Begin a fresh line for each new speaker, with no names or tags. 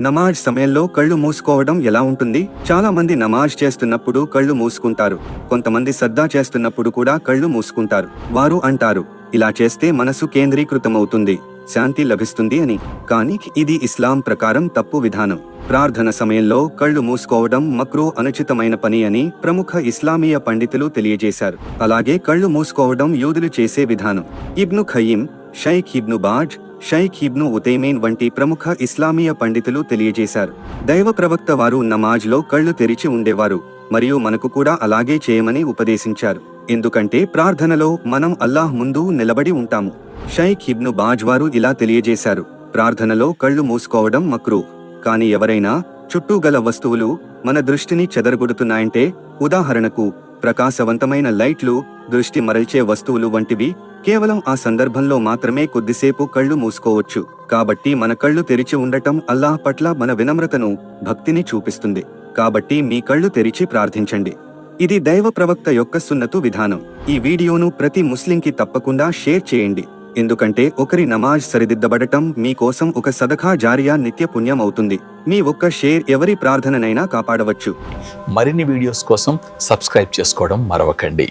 నమాజ్ సమయంలో కళ్ళు మూసుకోవడం ఎలా ఉంటుంది? చాలా మంది నమాజ్ చేస్తున్నప్పుడు కళ్ళు మూసుకుంటారు. కొంతమంది సద్దా చేస్తున్నప్పుడు కూడా కళ్ళు మూసుకుంటారు. వారు అంటారు, ఇలా చేస్తే మనసు కేంద్రీకృతమవుతుంది, శాంతి లభిస్తుంది అని. కానీ ఇది ఇస్లాం ప్రకారం తప్పు విధానం. ప్రార్థన సమయంలో కళ్ళు మూసుకోవడం మక్రూ, అనుచితమైన పని అని ప్రముఖ ఇస్లామీయ పండితులు తెలియజేశారు. అలాగే కళ్ళు మూసుకోవడం యూదులు చేసే విధానం. ఇబ్ను ఖయ్యిం, షైఖ్ ఇబ్ను బాజ్, షైఖ్ ఇబ్ను ఉతైమీన్ వంటి ప్రముఖ ఇస్లామీయ పండితులు తెలియజేశారు. దైవ ప్రవక్త వారు నమాజ్లో కళ్ళు తెరిచి ఉండేవారు మరియు మనకు కూడా అలాగే చేయమని ఉపదేశించారు. ఎందుకంటే ప్రార్థనలో మనం అల్లాహ్ ముందు నిలబడి ఉంటాము. షైఖ్ ఇబ్ను బాజ్ వారు ఇలా తెలియజేశారు, ప్రార్థనలో కళ్ళు మూసుకోవడం మక్రూ. కానీ ఎవరైనా చుట్టూ గల వస్తువులు మన దృష్టిని చెదరగొడుతున్నాయంటే, ఉదాహరణకు ప్రకాశవంతమైన లైట్లు, దృష్టి మరల్చే వస్తువులు వంటివి, కేవలం ఆ సందర్భంలో మాత్రమే కొద్దిసేపు కళ్ళు మూసుకోవచ్చు. కాబట్టి మన కళ్ళు తెరిచి ఉండటం అల్లాహ్ పట్ల మన వినమ్రతను, భక్తిని చూపిస్తుంది. కాబట్టి మీ కళ్ళు తెరిచి ప్రార్థించండి. ఇది దైవ ప్రవక్త యొక్క సున్నతు విధానం. ఈ వీడియోను ప్రతి ముస్లింకి తప్పకుండా షేర్ చేయండి. ఎందుకంటే ఒకరి నమాజ్ సరిదిద్దబడటం మీకోసం ఒక సదఖా జారియా నిత్య పుణ్యం అవుతుంది. మీ ఒక్క షేర్ ఎవరి ప్రార్థననైనా కాపాడవచ్చు.
మరిన్ని వీడియోస్ కోసం సబ్స్క్రైబ్ చేసుకోవడం మరవకండి.